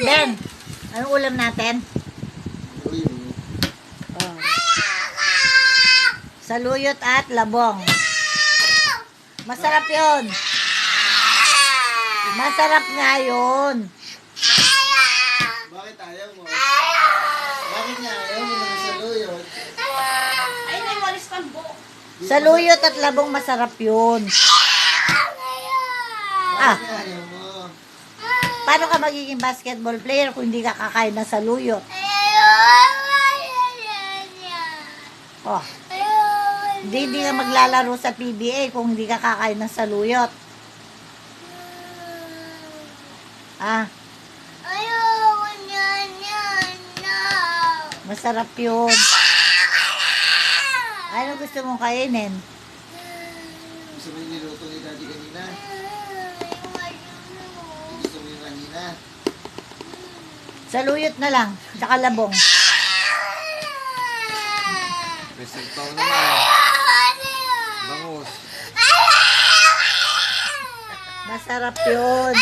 Ben, anong ulam natin? Oh. Saluyot at labong. Masarap yun. Masarap nga yun. Bakit ayaw mo? Bakit nga ayaw mo ng saluyot? Ay, naiwalis kang buo. Saluyot at labong masarap yun. Ah. Bakit nga ayaw mo? Paano ka magiging basketball player kung hindi ka kakain ng saluyot? Oh. Hindi ka maglalaro sa PBA kung hindi ka kakain ng saluyot. Ah, masarap yun. Ano gusto mong kainin? Gusto mo yung niluto ni Daddy kanina? Gusto mo yung kanina? Saluyot na lang, tsaka labong. Resultaw naman. Bangus. Masarap yun.